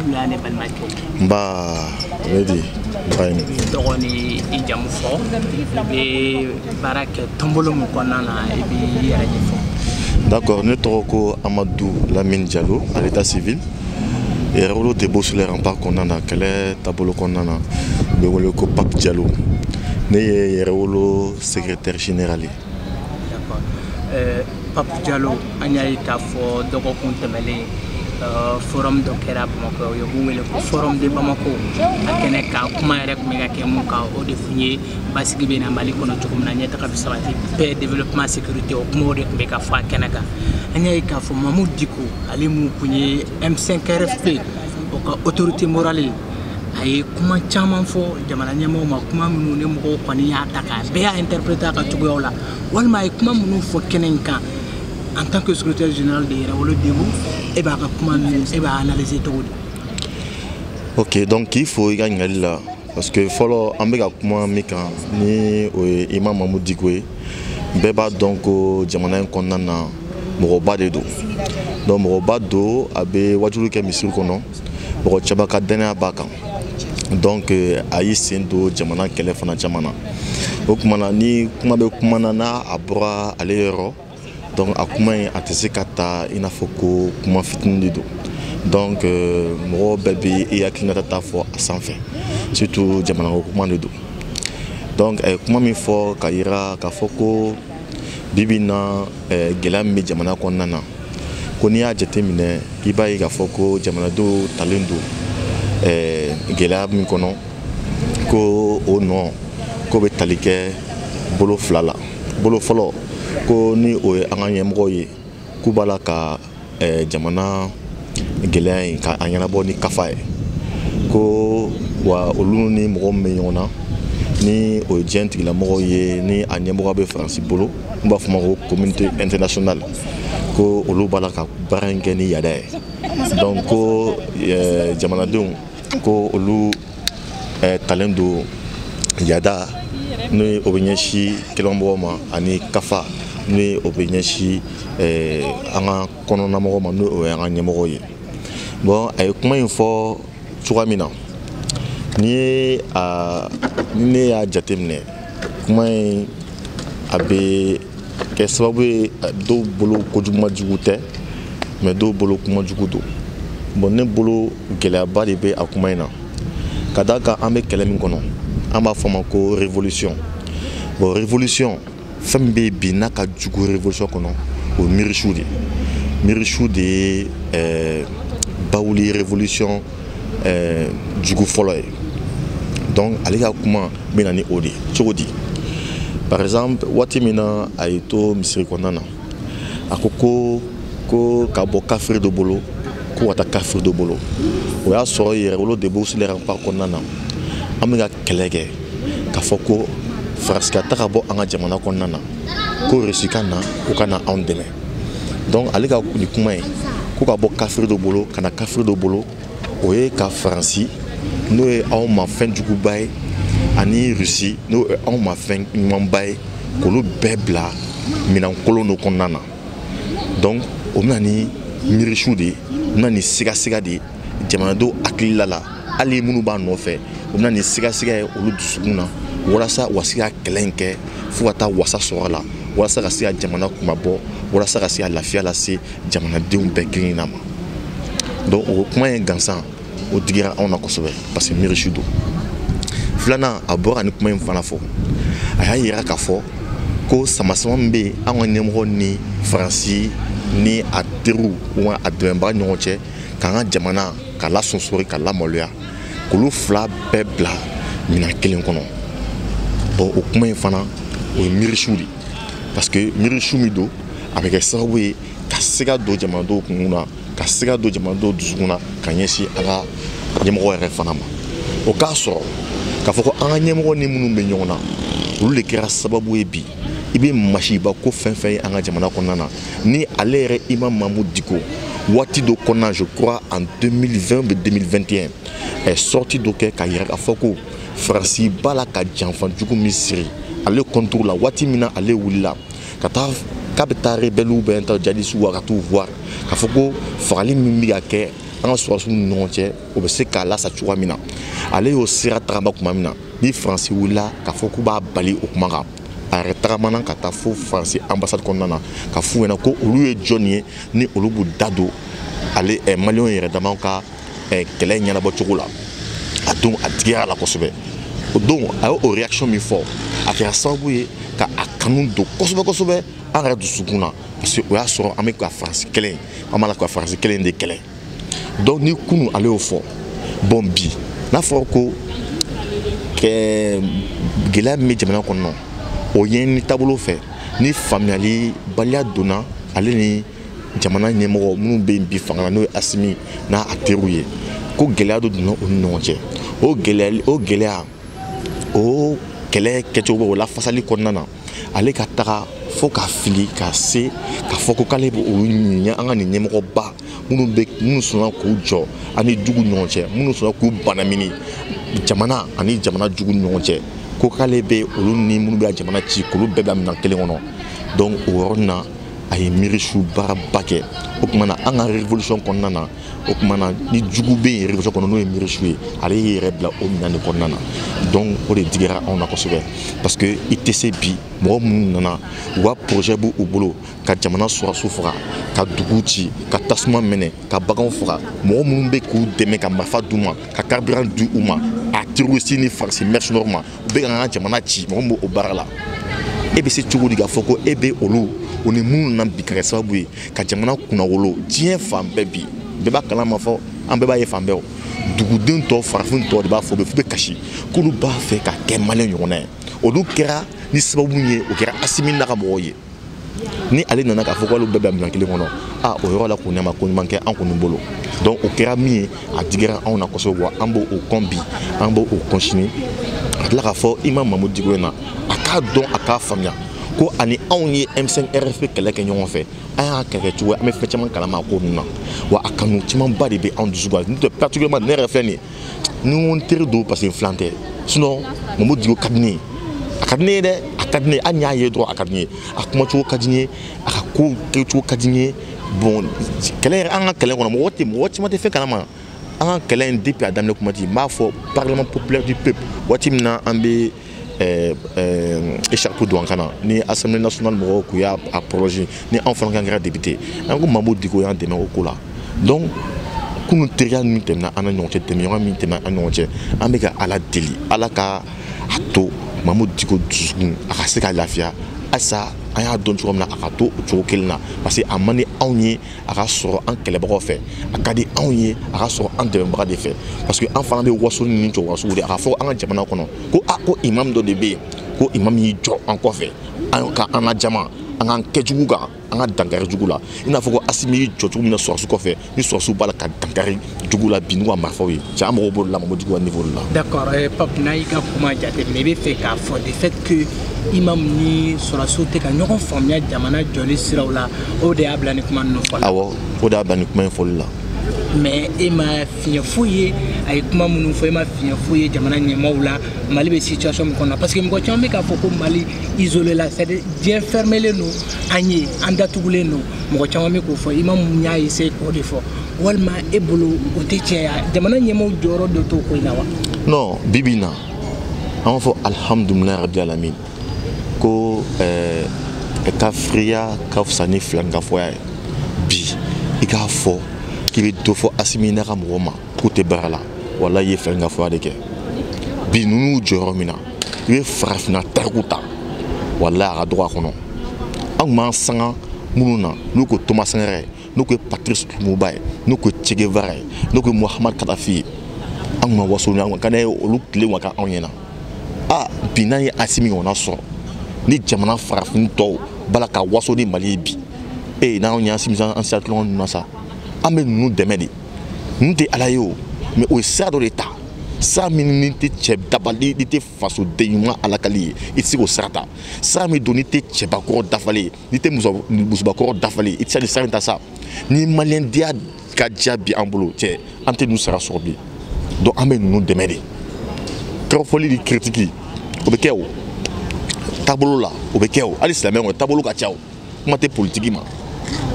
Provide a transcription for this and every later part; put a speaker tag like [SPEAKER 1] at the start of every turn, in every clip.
[SPEAKER 1] Abdoulaye Balmake.
[SPEAKER 2] Ready.
[SPEAKER 1] Dogoni Ijamfo, et Barak Tombolo Mukonana, et puis
[SPEAKER 2] D'accord, nous sommes Amadou Lamine Diallo à l'état civil. Et Rolo Debo sur les remparts qu'on a, quel est Tabolo qu'on a, le Pape Diallo. Né Rolo secrétaire général.
[SPEAKER 1] D'accord. Pape Diallo, Agnali Kafo, Dogo Kuntemele. Forum de Kera Bamako, le forum de Bamako, à Keneka, Kumarek Megakemuka, au défini, Basiki Mali, paix, développement, sécurité, au Kumorek Megafa, Kenaka. Agnaka for Mamoud Diko, Alimou Pugné, M5 RFP, autorité morale. Aye, comment chaman fo, Jamanamo, Makuma Munemo, Pania Taka, Béa interpréta à Tugola, Walma Kuma Munu for Kenenka. En tant que secrétaire général de Rolo Debo, et bien comment analyser tout.
[SPEAKER 2] Ok, donc il faut gagner là parce que follow ambega kuma mika ni imam Mamoud Dikwe beba donc jamana konana moroba de do. Donc moroba do abe wajulu ke misir kono boko chabaka dena baka. Donc ayi sendo jamana kele fana jamana. Okumana ni kuma be kumana na abra alero. Donc, à comment kata ina foko comment fitni do. Donc, mo bébé et à clinata fo à sans fin. Surtout jamana comment do. Donc, comment mi fo kaira ka foko bibina gelam mi jamana konana. Koni a jetemine iba ka foko jamana do talendo gelam mi kono ko o non ko be talike bolo flala bolo folo ko ni o anganye mgoye kubala ka jamana gelen ka anyana boni kafae ko wa oluni mgo menyona ni o gent la mgoye ni anye mgo be France bolo mba fuma ko communauté internationale ko olubala ka barenge ni yade donc ko jamana dum ko olu talendo yada ni obenyeshi kelombo ma ani kafa ni obenyeshi anga kono na mo ma no anga nyemoro ye bon ay kuma info turamina ni a jatemne kuma abe ke sababu do bolo ko juma jugute mais do bolo kuma jugudo bon ne bolo gele abali be akuma ina kadaka ambe kelemi kono amba fama ko révolution bon révolution fembe binaka jugu révolution kono o mirichudi bauli révolution jugu foloy donc alika kuma binani odi chodi par exemple watimina aito misiri konana akoko ko kabo kafir do bolo ko wata kafir do bolo o ya so yere wolo debo sur les remparts konana amiga kelege ka foko fraska takabo anga jamana konana ko resikana ko kana ondeme donc alika ni kuma ko ka bo kafir do bolo kana kafir do bolo oye ka franci no e on ma fin du kubay ani Russie no e on ma fin mbay ko lo bebla minan kolono konana donc o nani mirichudi nani siga de jamana do akilala ali munu ba no fe o nani siga e olu dusukuna wala sa wasiya kelenke fuata wasa sorala wala sa kasiya jamana kuma bo wala sa kasiya lafiya la se jamana deum beklina ma donc o kuma en gansan o digira on a kosobe parce que mirichudo flana abora ni kuma en fana fo aya yira ka fo ko samasama mbe an nemro ni franci ni ateru ou ademba nyonche kan jamana kala sonsori kala moluya kulu fla bebla mina kelen kono bon o kuma en fana o mirichudi parce que mirichumido avec ça oui kasega do jamando kuna kasega do jamando dusuna kanyesi ala nyemro re fana ma o kaso ka foko an nyemro ni munu be nyona ulu le kira sababu ebi ibe mashiba ko fenfen an jamana konana ni alere imam Mamoud Diko wati do kona je crois en 2020 2021 est sorti do ke kayira ka foko Franci bala ka janfan jugu misiri ale contrôle la wati mina ale willa kata kabeta rebelu benta jadi suwa ka tout voir ka foko fali mimi ga ke an ka sɔrɔsiw ni ɲɔgɔn cɛ o bɛ se k'a lasa cogoya min na ale y'o sira tagama tuma min na ni Faransi wulila k'a fɔ k'u b'a bali o kuma kan a yɛrɛ tagamana ka taa fo Faransi ambassade kɔnɔna na ka f'u ɲɛna ko olu ye jɔn ye ni olu b'u da don ale maliyɛnw yɛrɛ damaw ka kɛlɛ ɲɛnabɔ cogo la a don a digiyara la kosɛbɛ o don a ye o réaction min fɔ a kɛra sababu ye ka a kanu don kosɛbɛ kosɛbɛ an yɛrɛ dusukun na parce que o y'a sɔrɔ an bɛ ka Faransi kɛlɛ an b'a la ka Faransi kɛlɛ de kɛlɛ donc ni kunu ale y'o fɔ bon bi n'a fɔra ko gɛlɛya min bɛ jamana kɔnɔ o ye ni taabolo fɛ ni faamuyali baliya donna ale ni jamana ɲɛmɔgɔ minnu bɛ yen bi fanga la n'o ye Asimi n'a a teriw ye ko gɛlɛya dɔ donna u ni ɲɔgɔn cɛ o gɛlɛya o kɛlɛ kɛcogo o lafasali kɔnɔna na ale ka taga fo ka fili ka se ka fɔ ko k'ale bɛ olu ɲininka an ka nin ɲɛmɔgɔba minnu sɔnna k'u jɔ ani jugu ɲɔgɔn cɛ minnu sɔnna k'u banamini jamana ani jamana jugu ɲɔgɔn cɛ ko k'ale bɛ olu ni minnu bɛ jamana ci k'olu bɛɛ bɛ minɛn kelen kɔnɔ donc o yɔrɔ na a ye miirisu baaraba kɛ o tuma na an ka révolution kɔnɔna na o tuma na ni jugu bɛ yen révolution kɔnɔ n'o ye miirisu ye ale y'i yɛrɛ bila o minɛn de kɔnɔna na donc o de digira anw na kosɛbɛ parce que i tɛ se bi mɔgɔ minnu nana u ka projet b'u bolo ka jamana sɔrɔsiw faga ka duguw ci ka tasuma minɛ ka baganw faga mɔgɔ minnu bɛ k'u dɛmɛ ka marifa d'u ma ka carburant di u ma a terroriste ni Faransi mercenaires ma u bɛ ka an ka jamana ci mɔgɔ min b'o baara la e bɛ se cogo di k'a fɔ ko e bɛ olu o ni minnu na bi ka kɛ sababu ye ka jamana kunnawolo diɲɛ fan bɛɛ bi bɛɛ b'a kalama fɔ an bɛɛ b'a ye fan bɛɛ o duguden tɔ farafin tɔ de b'a fɔ bɛ kasi k'olu b'a fɛ ka kɛ maliyɛn ɲɔgɔnna ye olu kɛra ni sababu ye o kɛra Asimi n'a ka mɔgɔw ye ni ale nana k'a fɔ k'olu bɛɛ bɛ minɛn kelen kɔnɔ o yɔrɔ la k'u nɛma ko ɲuman kɛ an kɔni bolo donc o kɛra min ye a digira anw na kosɛbɛ wa an b'o kɔn bi an b'o continuer a tila k'a fɔ Imam Mamud Dicko na a k'a dɔn a k'a faamuya ko ani anw ye M5 RFP kɛlɛ kɛ ɲɔgɔn fɛ an y'a kɛlɛ cogo an bɛ fɛn caman kalama a ko ninnu na wa a kanu camanba de bɛ anw dusu kan n'o tɛ particulièrement ne yɛrɛ filɛ nin ye ni n ko n teri don parce que n filan tɛ sinon Mamud Dicko ka di ne ye a ka di ne ye dɛ a ka di ne ye hali n'i y'a ye dɔrɔn a ka di ne ye a kumacogo ka di ne ye a ka ko kɛcogo ka di ne ye bon kɛlɛ yɛrɛ an ka kɛlɛ kɔnɔ mɔgɔ caman tɛ fɛn kalama an ka kɛlɛ in depuis a daminɛ kuma ti n b'a fɔ parlement populaire du peuple waati min na an bɛ écharpe don an kan na ni assemblée nationale mɔgɔw k'u y'a prolonger ni anw fana kan kɛra député an ko Mamud Dicko y'an dɛmɛ o ko la donc kunun teriya min tɛmɛna an ni ɲɔgɔn cɛ tɛmɛɲɔgɔn min tɛmɛ an ni ɲɔgɔn cɛ an bɛ ka Ala deli Ala ka a to Mamud Dicko dusukun a ka se ka lafiya halisa an y'a dɔn cogo min na a ka to o cogo kelen na parce que a man di anw ye a ka sɔrɔ an kɛlɛbagaw fɛ a ka di anw ye a ka sɔrɔ an dɛmɛbaga de fɛ parce que an fana bɛ waso ni cogo sugu de a ka fɔ an ka jamana kɔnɔ ko ko imam dɔ de bɛ yen ko imam y'i jɔ an kɔfɛ an ka an lajama an k'an kɛ jugu kan an ka dankari jugu la i n'a fɔ ko Asimi y'i jɔ cogo min na sɔrɔsiw kɔfɛ ni sɔrɔsiw b'a la ka dankari jugu la bi n'u ka marifaw ye cɛ an mago b'o la Mamud Dicko ka niveau la.
[SPEAKER 1] D'accord Pape n'a y'i ka kuma jateminɛ i bɛ fɛ k'a fɔ de fait que imam ni sɔrɔsiw tɛ ka ɲɔgɔn faamuya jamana jɔli siraw la o de y'a bila ni kuma ninnu fɔli la.
[SPEAKER 2] awɔ o de y'a bila ni kuma in fɔli la.
[SPEAKER 1] mais e ma fiɲɛ foyi ye a ye kuma minnu fɔ e ma fiɲɛ foyi ye jamana ɲɛmaaw la Mali bɛ situation min kɔnɔ na parce que mɔgɔ caman bɛ k'a fɔ ko Mali isolé la c'est à dire diɲɛ fermelen don an ye an datugulen don mɔgɔ caman bɛ k'o fɔ Imam y'a essayé k'o de fɔ walima e bolo o tɛ tiɲɛ ye jamana ɲɛmaaw jɔyɔrɔ dɔ t'o ko in na wa.
[SPEAKER 2] non bi bi in na an b'a fɔ alihamudulilayi rabi alamin ko kafiriya ka fisa ni filankafoya ye bi i k'a fɔ k'i bɛ dɔ fɔ Asimi n'a ka mɔgɔw ma k'u tɛ baara la walayi i ye filankafoya de kɛ bi ninnu y'u jɔ yɔrɔ min na i bɛ farafinna tariku ta walayi a ka dɔgɔ a kɔnɔ an tun b'an sanga minnu na n'u ko Thomas Sankara ye n'u ko Patrice Lumumba ye n'u ko Che Guevara ye n'u ko Muammar Kadhafi ye an tun ma waso ni an ka n'a ye olu tile ma k'anw ɲɛna bi n'an ye Asimi ɲɔgɔnna sɔrɔ ni jamana farafin tɔw bala ka waso ni Mali ye bi n'anw ye Asimi an sera tulonkɛ ninnu na sa an bɛ ninnu dɛmɛ de ninnu tɛ Ala ye o mais o ye sira dɔ de ta sira min ni tɛ cɛ dabali ni tɛ fasoden ɲuman alakali ye i tɛ se k'o sira ta sira min don ni tɛ cɛbakɔrɔ dafalen ye ni tɛ musobakɔrɔ dafalen i tɛ se ka nin sira in ta sa ni maliyɛndenya ka diya bi an bolo cɛ an tɛ ninnu sira sɔrɔ bi donc an bɛ ninnu dɛmɛ de kɔrɔfɔli ni critique o bɛ kɛ o taabolo la o bɛ kɛ o hali silamɛya kɔnɔ taabolo ka ca o kuma tɛ politique ma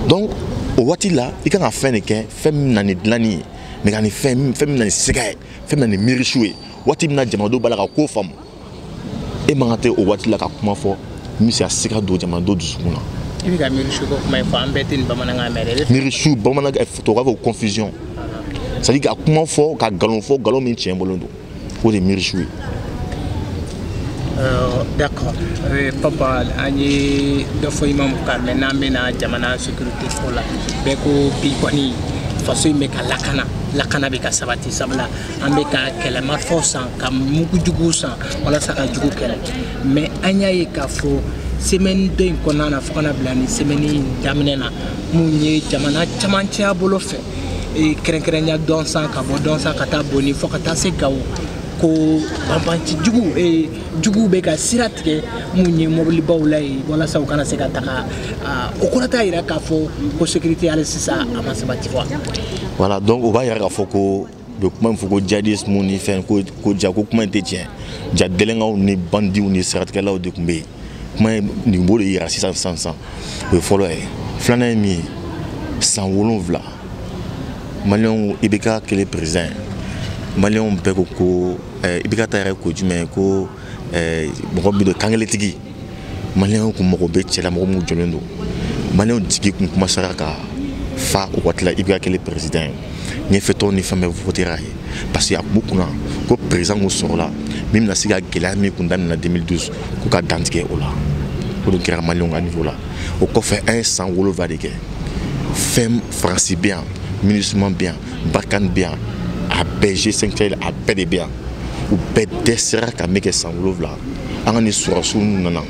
[SPEAKER 2] donc o waati la i kan ka fɛn de kɛ fɛn min na ni dilanni ye mais quand il fait même dans cigarette fait même dans mirichoué wati mina jamado balaka ko fam e mangate o wati la ka kuma fo mi c'est cigarette do jamado du sukuna
[SPEAKER 1] ibi ka mirichou ko kuma fo ambeti ni bamananga mere
[SPEAKER 2] mirichou bamananga photographe ou confusion ça dit ka kuma fo ka galon min tien bolondo ko de mirichoué.
[SPEAKER 1] D'accord. Papa, ani do fo imam Karmé nambe na jamana sécurité ko la be ko bi koni faso me ka lakana be ka sabati sabla ambe ka kelema forsan ka mugu jugu san wala saka jugu kele mais anya yi ka fo semaine de konana fo kana blani semaine daminena munye jamana chamantia bolo fe e krenkrenya don san ka bo don san ka ta boni fo ka ta se gawo ko bambanci jugu be ka siratke munye mobile bawlay wala saw kana se ka taka o konata ira ka fo ko sécurité ala sisa amasabati fo
[SPEAKER 2] voilà donc on va y avoir foko de comment foko jadis moni fen ko jago comment te tient ja delenga ni bandi ni siratke la de kumbe comment ni mbolo ira 600 le follow flana mi sans wolonvla malion ibeka que le président malion beko ko ibeka tare ko jume ko mo bi de kangeletigi malion ko mo be tchela mo mu jolendo malion digi ko kuma saraka fa o watla ibeka que le président ni feto ni femme votera parce qu'il y a beaucoup na ko président mo sorola même na siga gelami ko dan na 2012 ko ka dantike ola ko do kira malion à niveau là au ko fait un sans wolo vadike femme français bien municipal bien Barkhane bien à BG 5 à PD bien ou BDSR ka meke sanglov la anga ni surasu nana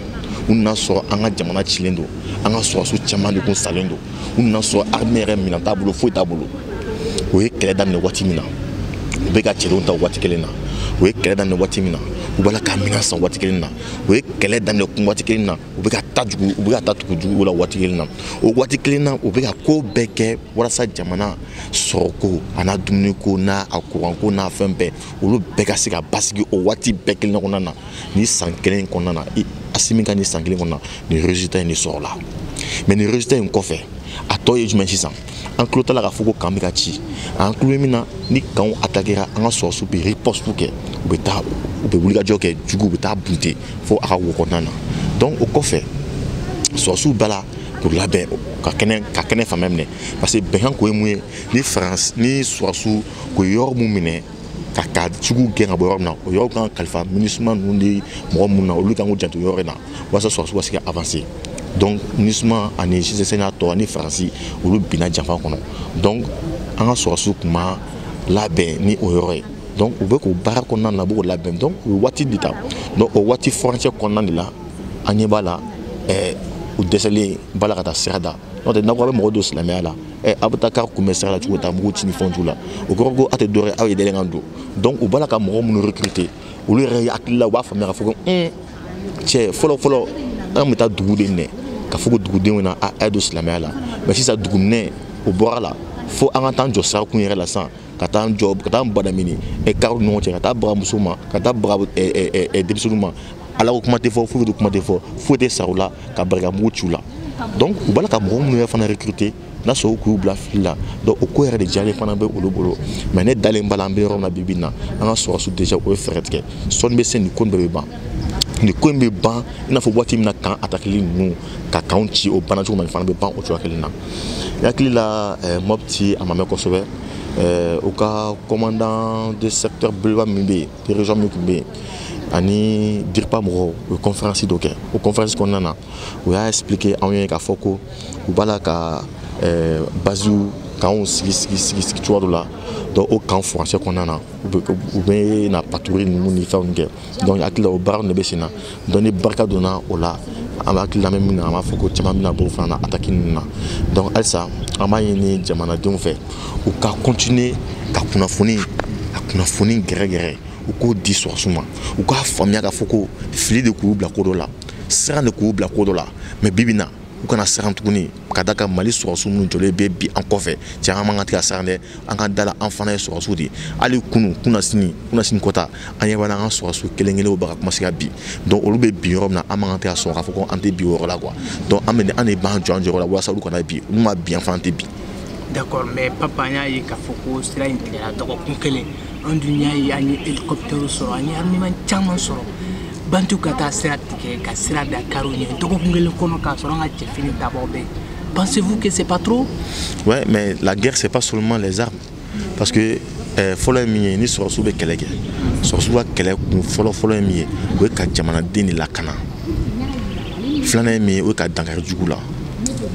[SPEAKER 2] unna so anga jamana chilendo anga surasu chamande ko salendo unna so armere mina tabulo fo tabulo o ye kele dan ne wati mina be ka chelo ta wati kelena o ye kele dan ne wati mina u bala ka mina san wati kelena o ye kele dan ne wati kelena u be ka tajugu u be ka tatugu wala wati kelena o wati kelena u be ka ko beke wala sa jamana soroko ana dumuni ko na akuran ko na fembe olu be ka se ka basigi o wati beke na konana ni sankelen konana asimi ka ni sankelen konana ni résultat ni sort là mais ni résultat en kofe atoye jumen 600 en clota la foko kamika chi en clomina ni kan attaquera en so super riposte pour que beta be buliga joke jugu beta bunte fo aka wo konana donc au kofe so sou bala pour la ben ka kenen fa même ne parce que ben ko emue ni France ni so sou ko yor mumine ka jugu genga bo na o yor kan kalfa munisman nundi mo mun na o luka ngo janto yorena wasa so sou wasi avancer donc nisma ani sénateur ani français ou le bina jafa kono donc anga source kuma labe ni oyore donc on veut ko bara konna na bo labe donc wati dita donc o wati frontière konna la anyebala ou décelé bala kata serada donc na ko be mo do islamia la abutaka commercial la tuota mo tini fondula o gorgo ate dore awe de ngando donc o bala ka mo mo recruter o le re akila wa famera foko che folo ameta dugude ne ka foko dugude wona a edo islamia la mais si ça dugumne o borala fo an tan jo sa ku yere la san ka tan job ka tan badamini e kar no che ka ta bra musuma ka ta bra debsuluma ala ko commenter fo documenter fo de saoula ka braga muchula donc o bala ka mo no fa na recruter na so ku bla fila donc o ko yere de jale fa na be olobolo mais ne dalen balambe ro na bibina an so su déjà o frère son be sen ko be ba ni kwembe ban ina fo boati mina kan atakili nu ka kaunti o bana juma fana be ban o chwa kelina yakili la mopti amame ko sobe au cas commandant de secteur Belwa Mimbe de région Mukube ani dirpa mo conférence doké au conférence qu'on a on a expliqué en un ka foko ou bala ka bazu quand on sigi tu vois là donc au camp français qu'on a ou bien na patrouille nous ni faire donc akila au bar ne besina donner barka dona ola avec la même na ma foko chama mina bo fana attaquer na donc elsa ama yini jamana dum fait ou ka continuer ka kuna foni gere ou ko dissoir suma ou ka famia ka foko fili de ko bla kodola sera de ko bla kodola mais bibina ou kana sera tuguni kadaka mali sorosu nu jole be bi en kofe ti amanga tika sarne anga dala enfana sorosu di ali kuna sini kota anya bana an sorosu kelengele o baka komasiga bi donc olu be bi rom na amanga tika so rafoko ante bi woro la quoi donc amene ane ban jonjo la wasa lu kona bi nu ma bi enfant te bi
[SPEAKER 1] D'accord, mais papa nya yi ka foko sira intégré donc kele on dunya yi ani hélicoptère soro ani armement chama soro bantu kata sira tike ka sira Dakar ni donc ngele kono ka soro nga fini d'abord. Pensez-vous que c'est pas trop?
[SPEAKER 2] Ouais, mais la guerre c'est pas seulement les armes parce que folo mi ni soro sube kelege soro suba kele folo mi o ka jamana deni la kana flana mi o ka dangar jugula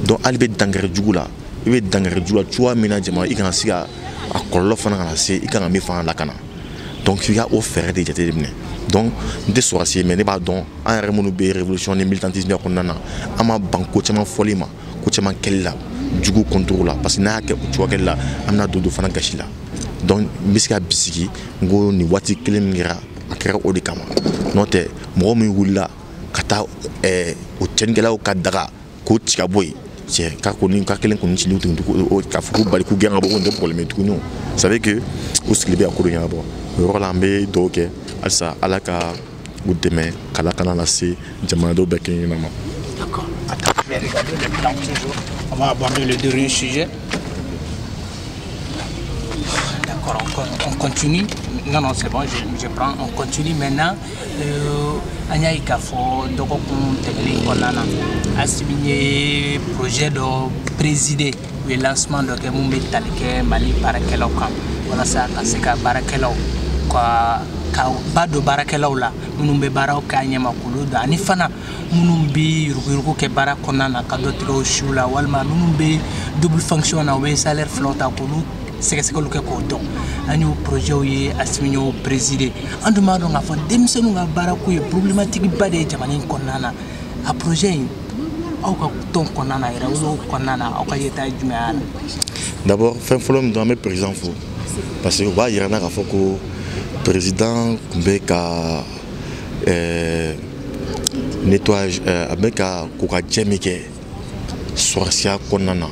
[SPEAKER 2] donc albe dangar jugula i bɛ dangari jula cogoya min na jamana i kana se ka a kɔlɔlɔ fana kana se i kan ka min fana lakana donc f'i ka o fɛɛrɛ de jateminɛ donc n tɛ sɔrɔsi mais ne b'a dɔn an yɛrɛ minnu bɛ révolution ni militantisme kɔnɔna na an ma ban ko caman fɔli ma ko caman kɛli la jugu contour la parce que n'a y'a kɛ o cogoya kɛli la an bɛna don fana gasi la donc n bɛ se ka bisigi n ko nin waati kelen min kɛra a kɛra o de kama n'o tɛ mɔgɔ min wulila ka taa o cɛnnikɛlaw ka daga k'o ci ka bɔ yen cɛ k'a ko ni ka kelen kɔni cili tun k'a fɔ ko bali ko gɛn ka bɔ ko n tɛ problème tuguni o ça veut que o sigili bɛ a ko dɔ ɲɛnabɔ o yɔrɔ la an bɛ dugawu kɛ halisa ala ka u dɛmɛ k'ala kana lase jamanadenw bɛɛ kelen ɲɛnama.
[SPEAKER 1] D'accord. Attends, je vais regarder le plan toujours. On va aborder le dernier sujet. D'accord, on continue. Non, c'est bon, je prends. On continue maintenant. Anya Ikafo, Dokokun Tegeli Konana, a signé projet de présider le lancement de Kemumbe Talike Mali Barakelaw. Voilà ça, c'est que Barakelaw. Ka ba do barakɛlaw la minnu bɛ baaraw k'a ɲɛmakulu da ani fana minnu bɛ yuruguyurugu kɛ baara kɔnɔna na ka dɔ tigɛ o siw la walima minnu bɛ double fonction na u bɛ salaire filaw ta k'olu sɛgɛsɛgɛliw kɛ k'o dɔn an y'o projetw ye a signé o présider an tun b'a dɔn k'a fɔ denmisɛnninw ka baarako ye problématique ba de ye jamana in kɔnɔna na a projet in aw ka tɔn kɔnɔna na yɛrɛ o kɔnɔna na aw ka yeta ye jumɛn y'a la.
[SPEAKER 2] D'abord fɛn fɔlɔ min don an bɛ président fo parce que u b'a yira n na k'a fɔ ko président tun bɛ ka nettoyage a bɛ ka ko ka jɛ min kɛ sɔrɔsiya kɔnɔna na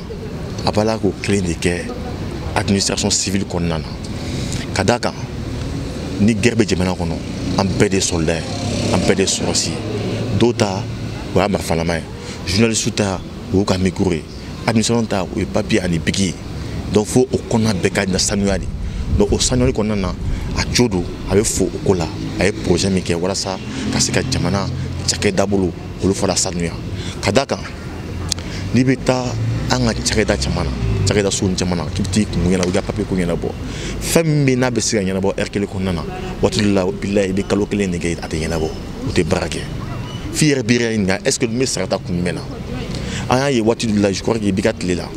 [SPEAKER 2] a b'a la k'o kelen de kɛ administration civile kɔnɔna na ka d'a kan ni guerre bɛ jamana kɔnɔ an bɛɛ de soldat ye an bɛɛ de sɔrɔsi ye dɔw ta o y'a marifalama ye journaliste ta o y'u ka micro ye administration ta o ye papier ani bigi ye donc fo o kɔnɔna bɛɛ ka sanuya de donc o sanuyali kɔnɔna na a jo don a bɛ fo o ko la a ye projet min kɛ walasa ka se ka jamana cakɛda bolo olu fana sanuya ka d'a kan n'i bɛ taa an ka cakɛda caman na cakɛda so caman na k'i bɛ t'i kun ɲɛna i ka papier ko ɲɛnabɔ fɛn min bɛ n'a bɛ se ka ɲɛnabɔ heure kelen kɔnɔna na waati dɔ la bilayi i bɛ kalo kelen de kɛ a tɛ ɲɛnabɔ o tɛ baara kɛ f'i yɛrɛ b'i yɛrɛ ɲininka est ce que n bɛ sarata kun jumɛn na an y'a ye waati dɔ la je crois que i b'i ka tile la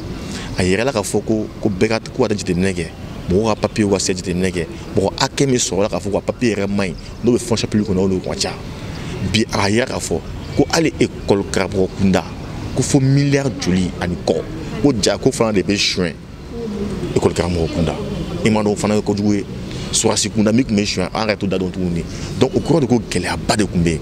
[SPEAKER 2] a yɛrɛ la k'a fɔ ko bɛɛ ka ko ka jateminɛ kɛ mɔgɔw ka papier ka se jateminɛ kɛ mɔgɔ hakɛ min sɔrɔla k'a fɔ ko a papier yɛrɛ man ɲi n'o bɛ fonction publique kɔnɔ olu ka ca bi a yira k'a fɔ ko hali école karamɔgɔ kunda ko fo miliyari joli ani kɔ ko ja ko fana de bɛ suɲɛ école karamɔgɔ kunda i ma dɔn o fana ye kojugu ye sɔrɔsi kunda min tun bɛ suɲɛ an yɛrɛ t'o da dɔn tuguni donc o kɔrɔ de ko gɛlɛyaba de tun bɛ yen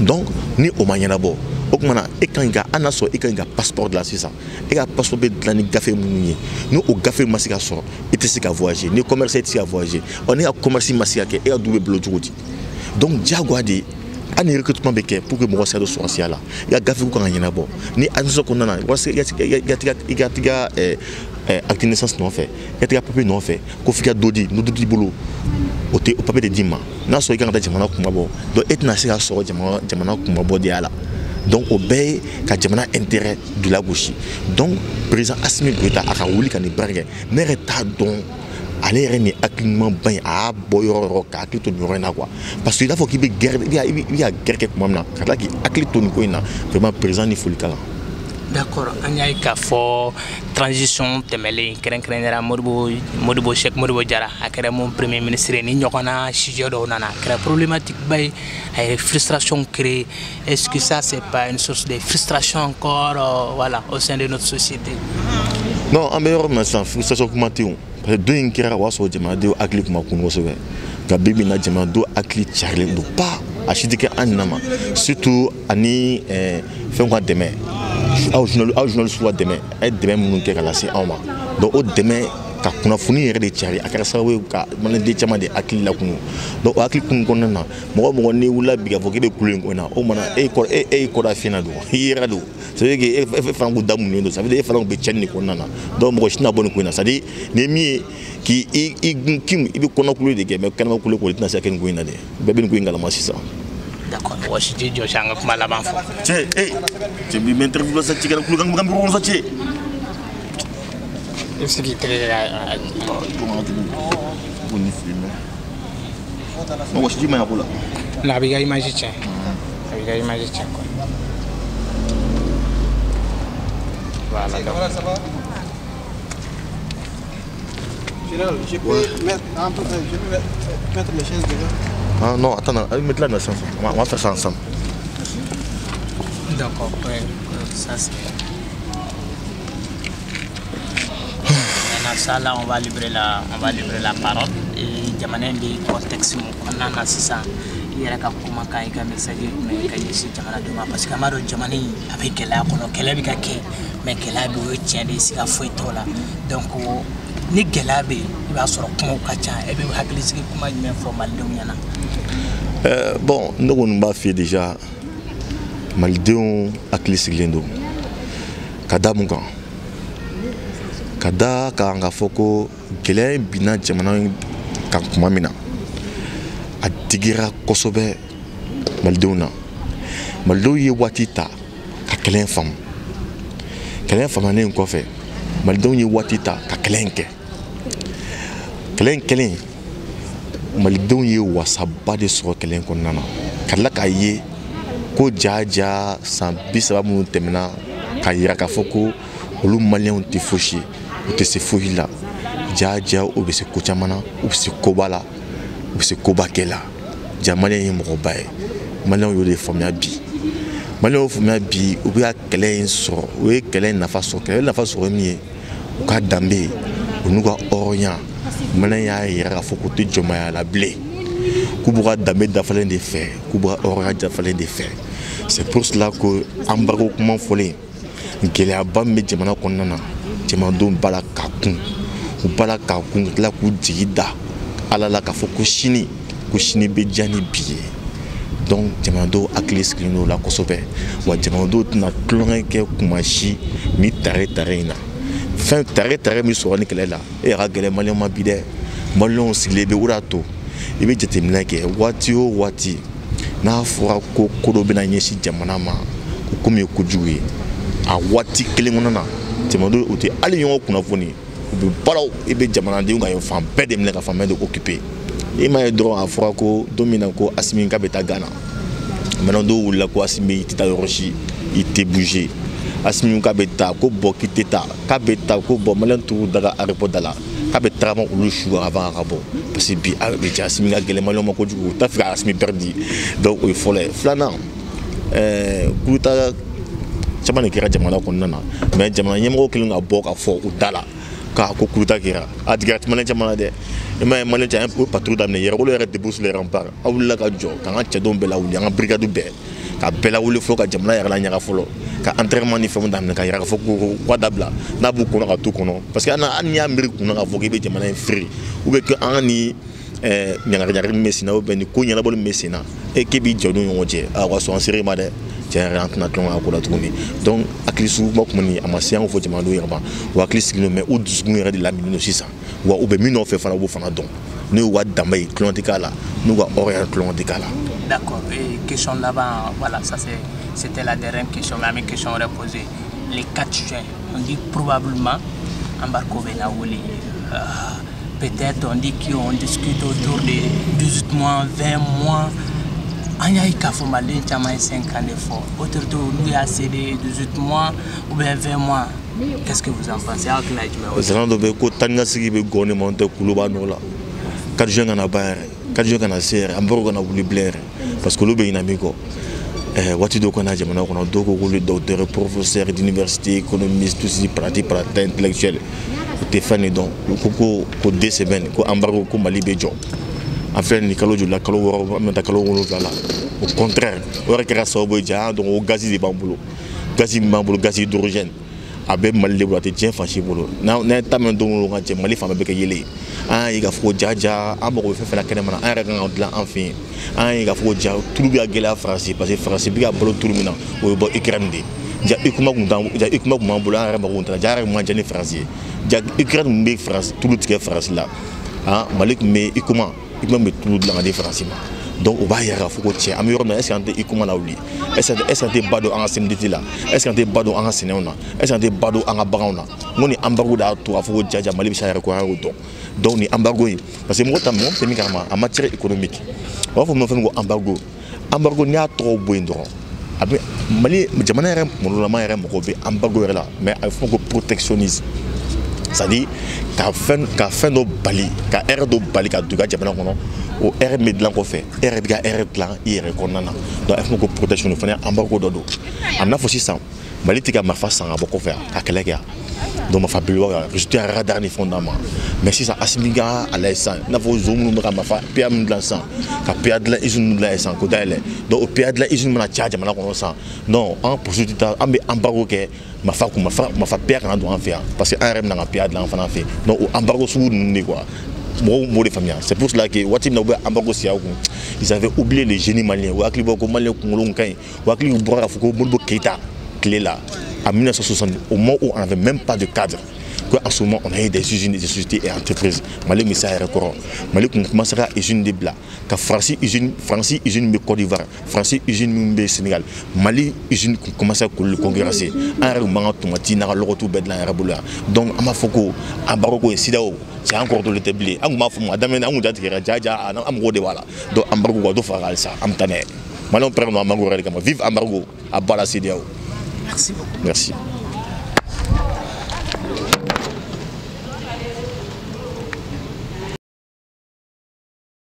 [SPEAKER 2] donc ni o ma ɲɛnabɔ o tuma na e kan ka an na sɔrɔ e kan ka passeport dilan sisan e ka passeport bɛ dilan ni gafe minnu ye ni o gafe ma se ka sɔrɔ i tɛ se ka voyager ni commerce e tɛ se ka voyager ɔ ni ka commerce ma se ka kɛ e ka du bɛ bolo cogo di donc diyagoya de hali ni recrutement bɛ kɛ pour que mɔgɔ se ka don sɔrɔsiya la i ka gafe kan ka ɲɛnabɔ ni administration kɔnɔna na walasa i ka t'i ka acte de naissance nɔfɛ i ka t'i ka papier nɔfɛ ko f'i ka dɔ di n'o dɔ t'i bolo o tɛ o papier de d'i ma n'a sɔrɔ i kan ka taa jamana kumabɔ donc e tɛna se ka sɔrɔ jamana kumabɔ de y'a la donc au bɛɛ ka jamana intérêt de la gosi donc président Assimi Goïta a ka wuli ka nin baara kɛ ne yɛrɛ t'a dɔn ale yɛrɛ ni hakiliman ba in a y'a bɔ yɔrɔ yɔrɔ ka hakili to nin yɔrɔ in na quoi parce que i n'a fɔ k'i bɛ guerre i bɛ ka guerre kɛ tuma min na ka tila k'i hakili to nin ko in na vraiment président ni foli k'a la.
[SPEAKER 1] D'accord, an y'a ye k'a fɔ transition tɛmɛlen kɛrɛnkɛrɛnnera Modibo Cheikh Modibo Jara a kɛra mun premier ministre ni ɲɔgɔnna sujet dɔw nana a kɛra problématique ba ye a ye frustration créer est-ce que ça c'est pas une source de frustration encore voilà au sein de notre société?
[SPEAKER 2] Non an bɛ yɔrɔ min na sisan frustration kuma tɛ yen parce que don in kɛra o y'a sɔrɔ jamanadenw hakili kun ma kun kosɛbɛ nka bi bi in na jamanadenw hakili carilen don pas a si tɛ kɛ an ɲinɛ ma surtout ani fɛnw ka dɛmɛ aw journaliste ka dɛmɛ a ye dɛmɛ minnu kɛ ka lase anw ma donc o dɛmɛ ka kunnafoni yɛrɛ de cari a kɛra sababu ye ka maliyɛnden caman de hakili lakunu donc o hakili kunu kɔnɔna na mɔgɔ o mɔgɔ n'i wulila bi k'a fɔ k'e bɛ kulo in ko in na o mana e y'i kɔda fiɲɛ na don i yɛrɛ don ça veut dire que e fana ko da munnen don ça veut dire e fana bɛ cɛnni de kɔnɔna na donc mɔgɔ si tɛna bɔ nin ko in na c'est à dire nin ye min ye k'i gun kim i bɛ kɔnɔkulo de kɛ mais kɛnɛma kulo kɔni tɛna se ka kɛ nin ko in na dɛ bɛɛ bɛ nin ko in kalama sisan.
[SPEAKER 1] D'accord, mɔgɔ si tɛ jɔsi an ka kuma laban fɔ.
[SPEAKER 2] Cɛ cɛ bi mɛ interview la sa ci kɛra kulokan kan bɛ sa cɛ.
[SPEAKER 1] I bɛ se k'i tɛgɛ kɛ
[SPEAKER 2] mɔgɔ si t'i ma ko la.
[SPEAKER 1] Non, a b'i ka image tiɲɛ a b'i ka image tiɲɛ quoi. Voilà donc.
[SPEAKER 3] Général, je peux mettre les chaises déjà.
[SPEAKER 2] Ah non, attends, mets-la dans le sens. On va faire ça ensemble.
[SPEAKER 1] D'accord, ouais, ça c'est. Maintenant, ça là, on va livrer la parole. Et Jamana bi contexte mu kɔnɔna sisan i yɛrɛ ka kumakan i ka message mais ka ɲɛsin jamanadenw ma parce que an b'a dɔn jamana in a bɛ gɛlɛya kɔnɔ kɛlɛ bɛ ka kɛ mais gɛlɛya bɛ o ye tiɲɛ de ye siga foyi t'o la donc ni gɛlɛya bɛ yen i b'a sɔrɔ kumaw ka ca e bɛ hakilisigi kuma jumɛn fɔ malidenw ɲɛna.
[SPEAKER 2] Bon ne kɔni b'a f'i ye déjà malidenw hakili sigilen don ka da mun kan ka da kan k'a fɔ ko gɛlɛya in binna jamana kan kuma min na a digira kosɛbɛ malidenw na malidenw ye waati ta ka kɛlɛ in faamu kɛlɛ in faamuyalen kɔfɛ malidenw ye waati ta ka kɛlɛ in kɛ kɛlɛ in kɛlen malidenw ye wasaba de sɔrɔ kɛlɛ in kɔnɔna na ka tila k'a ye ko jaja san 30 minnu tɛmɛna k'a yira k'a fɔ ko olu maliyɛnw tɛ fosi u tɛ se foyi la jaja u bɛ se ko caman na u bɛ se koba la u bɛ se koba kɛ la ja maliyɛn ye mɔgɔba ye maliyɛnw y'o de faamuya bi maliyɛnw y'o faamuya bi u bɛ ka kɛlɛ in sɔrɔ u ye kɛlɛ in nafa sɔrɔ kɛlɛ nafa sɔrɔ min ye u ka danbe u n'u ka hɔrɔnya maliyɛn y'a yira k'a fɔ k'u tɛ jɔnmaya la bilen k'u b'u ka danbe dafalen de fɛ k'u b'u ka hɔrɔnya dafalen de fɛ c'est pour cela que embargo kuma fɔlen gɛlɛyaba min bɛ jamana kɔnɔna na jamanadenw b'a la k'a kun u b'a la k'a kun ka tila k'u jigi da ala la k'a fɔ ko sini bɛ diya ni bi ye donc jamanadenw hakili sigilen don o la kosɛbɛ wa jamanadenw tɛna tulonkɛ kɛ kuma si ni tare in na fɛn tare min sɔrɔ ni kɛlɛ la e yɛrɛ ka gɛlɛn maliyɛnw ma bi dɛ maliyɛnw sigilen bɛ o de y'a to i bɛ jateminɛ kɛ waati o waati n'a fɔra ko ko dɔ bɛna ɲɛsin jamana ma ko min ye kojugu ye a waati kelen kɔnɔna na jamanadenw o tɛ hali ɲɔgɔn kunnafoni u bɛ baaraw i bɛ jamanadenw ka fan bɛɛ de minɛ ka fan bɛɛ de occuper i m'a ye dɔrɔn a fɔra ko don min na ko Asimi k'a bɛ taa Gana maintenant dɔw wulila ko Asimi i tɛ taa yɔrɔ si i tɛ bouger Asimi k'a bɛ taa ko bɔn k'i tɛ taa k'a bɛ taa ko bɔn maliyɛn t'u daga aéroport da la k'a bɛ tagama olu su avant a ka bɔ parce que bi a bɛ jɛ Asimi ka gɛlɛn maliyɛnw ma kojugu u t'a fɛ ka Asimi perdre donc o ye fɔlɔ ye filanan kuruta caman de kɛra jamana kɔnɔna na mais jamana ɲɛmɔgɔ kɛlen ka bɔ ka fɔ u da la k'a ko kuruta kɛra a digira maliyɛn caman na dɛ i m'a ye maliyɛn caman ye patrouille daminɛ yɛrɛwolo yɛrɛ débouche sur les remparts aw wulila ka jɔ k'an ka cɛdenw bɛɛ lawuli an ka brigade bɛɛ ka bɛɛ lawuli fɔlɔ ka jamana yɛrɛ laɲaga fɔlɔ ka entraînement ni fɛnw daminɛ ka yira k'a fɔ ko wa dabila n'a b'u kɔnɔ ka t'u kɔnɔ parce que hali n'i y'a miiri kunna k'a fɔ k'i bɛ jamana in feere ou bien que an ka ni ɲagaɲagarin min bɛ sen na ou bien ni ko ɲɛnabɔli min bɛ sen na e k'e b'i jɔ n'u ɲɔgɔn cɛ a ka sɔn an ser'e ma dɛ tiɲɛ yɛrɛ an tɛna tulonkɛ k'a ko la tuguni donc hakili suguma kuma nin a ma se an k'o fɔ jamanadenw yɛrɛ ma wa hakili sigilen don mais u dusukun yɛrɛ de lamini don sisan wa u bɛ min nɔfɛ fana u b'o fana dɔn n'u y'u ka danbe ye tulonkɛ tɛ k'a la n'u ka hɔrɔnya tulonkɛ tɛ k'a la.
[SPEAKER 1] D'accord, et question laban voilà ça c'était la dernière question mais mes questions reposées les 4 juin on dit probablement embargo bɛ na wuli peut-être on dit qu'on discute autour de 18 mois 20 mois. Il y a k'a fɔ maliyɛn caman ye 5 ans de fɔ autorité n'u y'a cédé 18 mois ou bien 20 mois qu'est-ce que vous en pensez aw hakilina ye jumɛn ye.
[SPEAKER 2] zan dɔ bɛ yen ko taa ni ka segin bɛ gɔn ne ma n tɛ kulo b'a nɔ la 4 juin kana ban yɛrɛ 4 juin kana se yɛrɛ embargo kana wuli bilen yɛrɛ parce que olu bɛ ɲinɛ min kɔ waati dɔw kɔnɔ jamana kɔnɔ dɔw ko k'olu docteur professeur d'université économiste tout ceci pratique intellectuel u tɛ fɛn de dɔn u ko 2 semaines ko embargo ko Mali bɛ jɔ. En fait, ni kalo jula kalo wɔɔrɔ an bɛ taa kalo 7 la au contraire o yɛrɛ kɛra sababu ye ja donc o gazi de b'an bolo gazi min b'an bolo gazi hydrogène abe Mali de boulot tien fanchi bolo na tamen don nga je Mali fama be ke yele an yi ga fo jaja an bo fe la kene mana an rega ngudla enfin an yi ga fo ja tout bi agela français parce que français bi ga bolo tout mina o bo Ukraine de ja ikuma kundan ja ikuma kuma bolo an rega kundan ja rega man jani français ja Ukraine mbe France tout le France là ah Malik me ikuma me tout la différence donc on va y avoir faut que améliorer est-ce que ikuma la ouli est-ce que bado en semditi là est-ce que bado en sinona est-ce que bado en baona ngoni embargo da to faut que jaja Mali bi sa ko donc ni embargo parce que moi tam c'est mi karma en matière économique on faut me faire un embargo ni a trop boindro après Mali jamana rem mo la ma rem ko be embargo là mais il faut que protectionnisme c'est-à-dire qu'à fin de bali qu'à air de bali qu'à duga jamana kono o air medlan ko fait air biga air plan hier konana donc il faut que protection nous faire embargo dodo amna fo 600 bali tika ma face sans ko faire à keleka donc ma fabilo juste un radar ni fondament mais si ça asimiga à l'instant na fo zoom nous ma fa pm de l'instant ka perd la izun de l'instant ko dale donc o perd la izun na charge mana kono ça non en possibilité ambe embargo ke ma fa perdre en doit en faire parce que un rem na perdre l'enfant en fait donc embargo sous ni quoi bon des familles c'est pour cela que watim na embargo sia ils avaient oublié les génies maliens ou akli boko malien kongolon kai ou akli bora fuko bulbo keita clé là en 1960 au moment où on n'avait même pas de cadre. En ce moment, on a eu des usines, des sociétés et entreprises. Mali Missa est record. Mali commencera à usine de Bla. Quand France usine de Côte d'Ivoire, France usine de Sénégal. Mali usine commence à congresser. Un moment tomati n'a le retour bedla et raboula. Donc à ma foko, à Baroko et Sidao, c'est encore de l'établir. À ma femme, Madame Amudat qui est déjà à Amro de Wala. Donc Ambargo do Faral ça, Amtane. Maintenant, on prend Ambargo, vive Ambargo, à Bala Sidao.
[SPEAKER 1] Merci beaucoup.
[SPEAKER 2] Merci.